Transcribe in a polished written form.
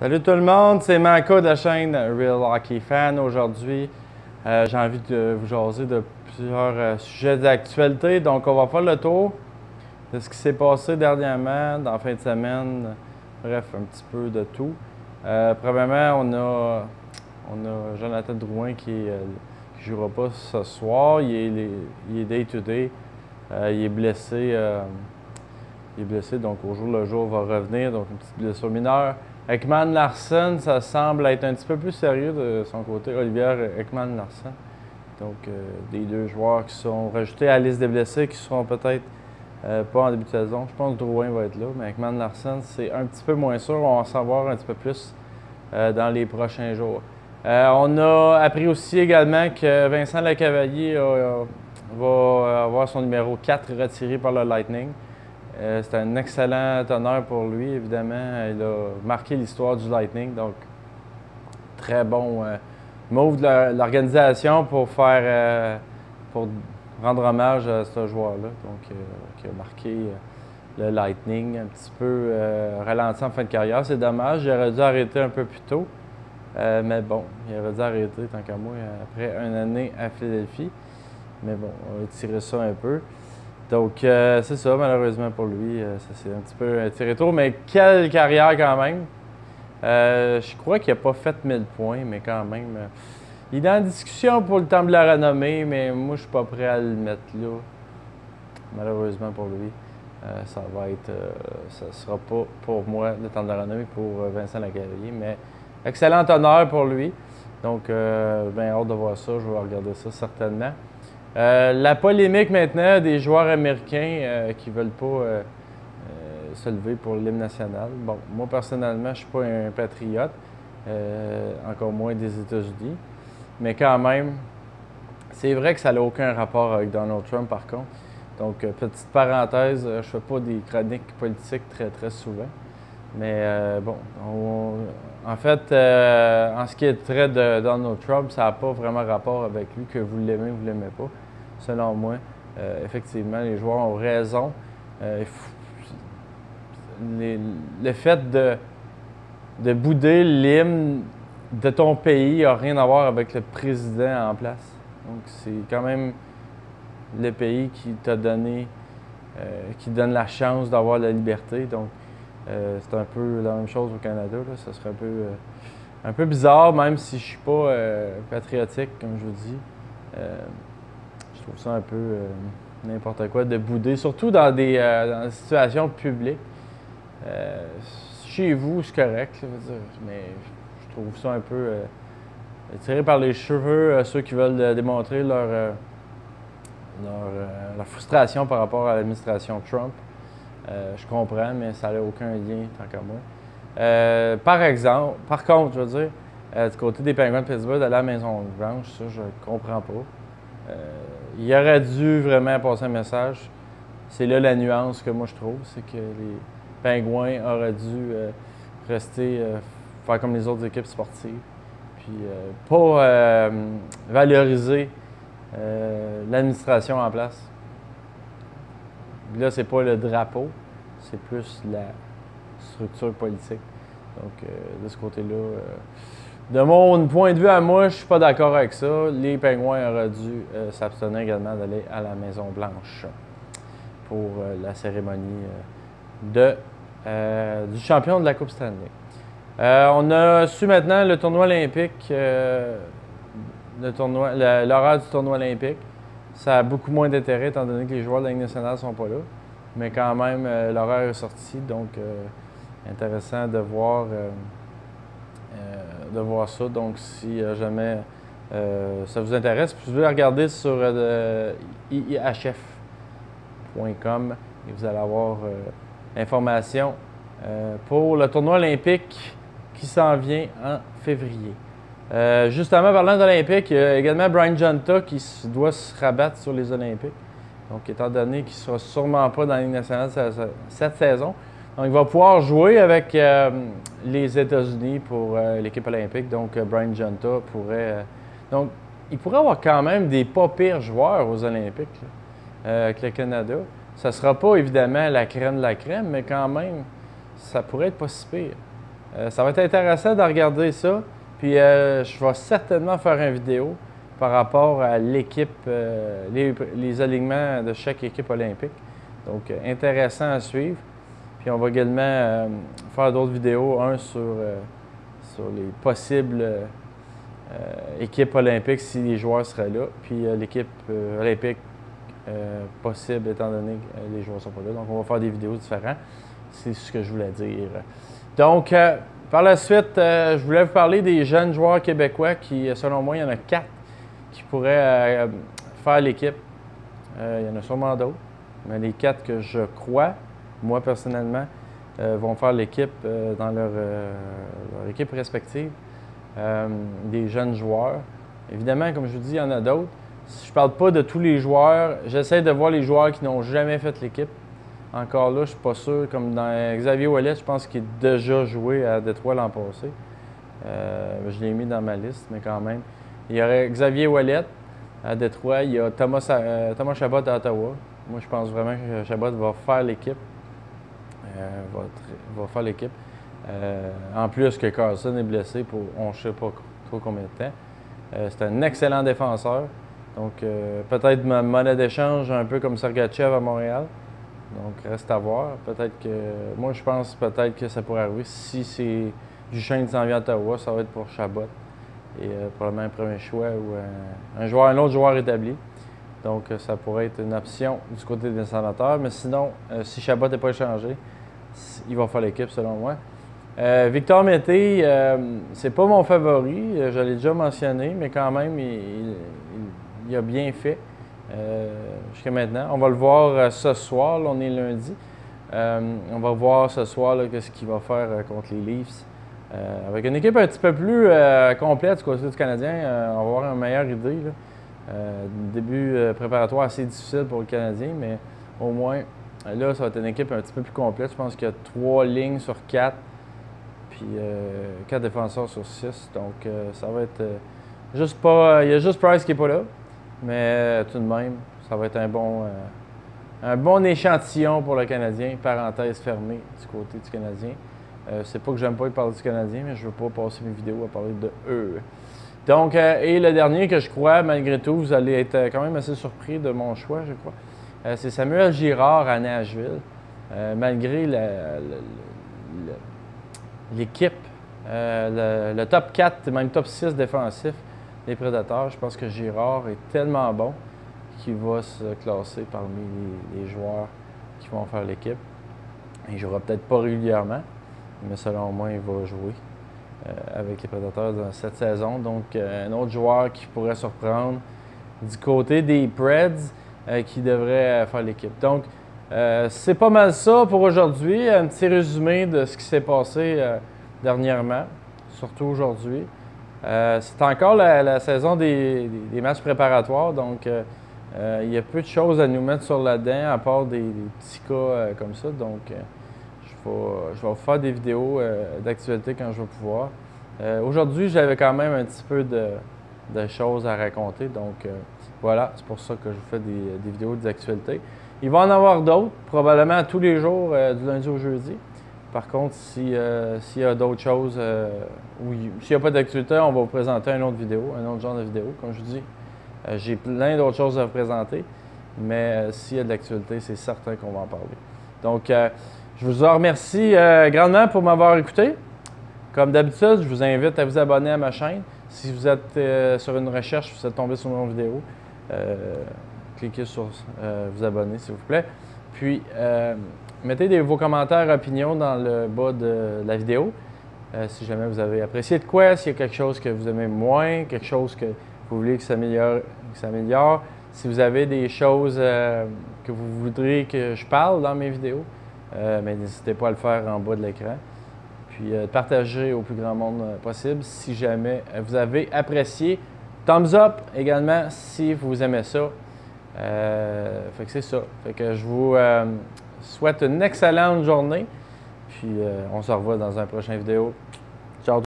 Salut tout le monde, c'est Manka de la chaîne Real Hockey Fan. Aujourd'hui, j'ai envie de vous jaser de plusieurs sujets d'actualité. Donc, on va faire le tour de ce qui s'est passé dernièrement, dans la fin de semaine. Bref, un petit peu de tout. Premièrement, on a Jonathan Drouin qui ne jouera pas ce soir. Il est day-to-day. Il est blessé. Donc au jour le jour, va revenir. Donc, une petite blessure mineure. Ekman Larsson, ça semble être un petit peu plus sérieux de son côté, Olivier Ekman Larsson. Donc, des deux joueurs qui sont rajoutés à la liste des blessés, qui seront peut-être pas en début de saison. Je pense que Drouin va être là, mais Ekman Larsson, c'est un petit peu moins sûr. On va en savoir un petit peu plus dans les prochains jours. On a appris aussi également que Vincent Lecavalier va avoir son numéro 4 retiré par le Lightning. C'est un excellent honneur pour lui, évidemment. Il a marqué l'histoire du Lightning, donc très bon move de l'organisation pour pour rendre hommage à ce joueur-là, donc qui a marqué le Lightning, un petit peu ralenti en fin de carrière. C'est dommage, il aurait dû arrêter un peu plus tôt, mais bon, il aurait dû arrêter tant qu'à moi après une année à Philadelphie. Mais bon, on va étirer ça un peu. Donc, c'est ça, malheureusement pour lui, ça s'est un petit peu tiré tôt, mais quelle carrière quand même. Je crois qu'il n'a pas fait 1000 points, mais quand même. Il est en discussion pour le temple de la renommée, mais moi, je ne suis pas prêt à le mettre là. Malheureusement pour lui, ça ne sera pas pour moi le temple de la renommée pour Vincent Lecavalier, mais excellent honneur pour lui. Donc, bien hâte de voir ça, je vais regarder ça certainement. La polémique maintenant des joueurs américains qui ne veulent pas se lever pour l'hymne national. Bon, moi personnellement, je ne suis pas un patriote, encore moins des États-Unis. Mais quand même, c'est vrai que ça n'a aucun rapport avec Donald Trump par contre. Donc, petite parenthèse, je ne fais pas des chroniques politiques très très souvent. Mais bon, en fait, en ce qui est trait de Donald Trump, ça n'a pas vraiment rapport avec lui, que vous l'aimez ou vous ne l'aimez pas. Selon moi, effectivement, les joueurs ont raison. Le fait de bouder l'hymne de ton pays n'a rien à voir avec le président en place. Donc, c'est quand même le pays qui t'a donné, qui donne la chance d'avoir la liberté. Donc, c'est un peu la même chose au Canada. Là. Ça serait un peu bizarre, même si je ne suis pas patriotique, comme je vous dis. Je trouve ça un peu n'importe quoi de bouder, surtout dans des situations publiques. Chez vous, c'est correct, là, je veux dire, mais je trouve ça un peu tiré par les cheveux, ceux qui veulent démontrer leur frustration par rapport à l'administration Trump. Je comprends, mais ça n'a aucun lien tant qu'à moi. Par contre, je veux dire, du côté des Penguins de Pittsburgh, d'aller à la Maison-Blanche, ça, je comprends pas. Il aurait dû vraiment passer un message. C'est là la nuance que moi je trouve, c'est que les Pingouins auraient dû rester, faire comme les autres équipes sportives, puis pas valoriser l'administration en place. Là, c'est pas le drapeau, c'est plus la structure politique. Donc, de ce côté-là, de mon point de vue à moi, je suis pas d'accord avec ça. Les Pingouins auraient dû s'abstenir également d'aller à la Maison-Blanche pour la cérémonie du champion de la Coupe Stanley. On a su maintenant le tournoi olympique, l'horaire du tournoi olympique. Ça a beaucoup moins d'intérêt étant donné que les joueurs de la Ligue nationale ne sont pas là. Mais quand même, l'horaire est sorti, donc intéressant de voir ça. Donc, si jamais ça vous intéresse, vous pouvez regarder sur iihf.com et vous allez avoir l'information pour le tournoi olympique qui s'en vient en février. Justement, parlant d'Olympique, il y a également Brian Jonta qui doit se rabattre sur les Olympiques. Donc, étant donné qu'il ne sera sûrement pas dans la Ligue nationale cette saison, donc il va pouvoir jouer avec les États-Unis pour l'équipe olympique. Donc, Brian Jonta pourrait... donc, il pourrait avoir quand même des pas pires joueurs aux Olympiques là, avec le Canada. Ça ne sera pas évidemment la crème de la crème, mais quand même, ça pourrait être pas si pire. Ça va être intéressant de regarder ça. Puis je vais certainement faire une vidéo par rapport à l'équipe, les alignements de chaque équipe olympique. Donc, intéressant à suivre. Puis on va également faire d'autres vidéos, un sur les possibles équipes olympiques si les joueurs seraient là, puis l'équipe olympique possible étant donné que les joueurs ne sont pas là. Donc on va faire des vidéos différentes. C'est ce que je voulais dire. Donc, par la suite, je voulais vous parler des jeunes joueurs québécois qui, selon moi, il y en a 4 qui pourraient faire l'équipe. Il y en a sûrement d'autres, mais les 4 que je crois, moi personnellement, vont faire l'équipe dans leur équipe respective. Des jeunes joueurs. Évidemment, comme je vous dis, il y en a d'autres. Je ne parle pas de tous les joueurs. J'essaie de voir les joueurs qui n'ont jamais fait l'équipe. Encore là, je ne suis pas sûr. Comme dans Xavier Ouellet, je pense qu'il a déjà joué à Détroit l'an passé. Je l'ai mis dans ma liste, mais quand même. Il y aurait Xavier Ouellet à Détroit. Il y a Thomas Chabot à Ottawa. Moi, je pense vraiment que Chabot va faire l'équipe. Va faire l'équipe. En plus que Carlson est blessé pour on ne sait pas trop combien de temps. C'est un excellent défenseur. Donc, peut-être ma monnaie d'échange, un peu comme Sergachev à Montréal. Donc, reste à voir. Peut-être que. Moi, je pense peut-être que ça pourrait arriver. Si c'est Duchesne qui s'en vient à Ottawa, ça va être pour Chabot. Et probablement un premier choix ou un autre joueur établi. Donc, ça pourrait être une option du côté des sénateurs. Mais sinon, si Chabot n'est pas échangé, il va faire l'équipe selon moi. Victor Mété, c'est pas mon favori, je l'ai déjà mentionné, mais quand même, il a bien fait jusqu'à maintenant. On va le voir ce soir, là, on est lundi. On va voir ce soir ce qu'il va faire contre les Leafs. Avec une équipe un petit peu plus complète du côté du Canadien, on va avoir une meilleure idée. Début préparatoire assez difficile pour le Canadien, mais au moins, là, ça va être une équipe un petit peu plus complète. Je pense qu'il y a 3 lignes sur 4. Puis 4 défenseurs sur 6. Donc, ça va être juste pas. Il y a juste Price qui n'est pas là. Mais tout de même, ça va être un bon échantillon pour le Canadien. Parenthèse fermée du côté du Canadien. C'est pas que j'aime pas parler du Canadien, mais je veux pas passer mes vidéos à parler de eux. Donc, et le dernier que je crois, malgré tout, vous allez être quand même assez surpris de mon choix, je crois. C'est Samuel Girard à Nashville. Malgré l'équipe, le top 4, même top 6 défensif des Prédateurs, je pense que Girard est tellement bon qu'il va se classer parmi les joueurs qui vont faire l'équipe. Il ne jouera peut-être pas régulièrement, mais selon moi, il va jouer avec les Prédateurs dans cette saison. Donc, un autre joueur qui pourrait surprendre du côté des Preds qui devrait faire l'équipe. Donc, c'est pas mal ça pour aujourd'hui. Un petit résumé de ce qui s'est passé dernièrement, surtout aujourd'hui. C'est encore la saison des matchs préparatoires, donc il y a peu de choses à nous mettre sur la dent à part des petits cas comme ça. Donc, je vais vous faire des vidéos d'actualité quand je vais pouvoir. Aujourd'hui, j'avais quand même un petit peu de choses à raconter, donc voilà, c'est pour ça que je vous fais des vidéos d'actualité. Il va en avoir d'autres, probablement tous les jours, du lundi au jeudi. Par contre, s'il y a d'autres choses, ou s'il n'y a pas d'actualité, on va vous présenter une autre vidéo, un autre genre de vidéo. Comme je vous dis, j'ai plein d'autres choses à vous présenter, mais s'il y a de l'actualité, c'est certain qu'on va en parler. Donc, je vous en remercie grandement pour m'avoir écouté. Comme d'habitude, je vous invite à vous abonner à ma chaîne. Si vous êtes sur une recherche, vous êtes tombé sur mon vidéo, cliquez sur vous abonner, s'il vous plaît. Puis, mettez vos commentaires, opinions dans le bas de la vidéo. Si jamais vous avez apprécié de quoi, s'il y a quelque chose que vous aimez moins, quelque chose que vous voulez que ça s'améliore. Si vous avez des choses que vous voudriez que je parle dans mes vidéos, mais n'hésitez pas à le faire en bas de l'écran. Puis partagez au plus grand monde possible si jamais vous avez apprécié. Thumbs up également si vous aimez ça. Fait que c'est ça. Fait que je vous souhaite une excellente journée. Puis on se revoit dans une prochaine vidéo. Ciao!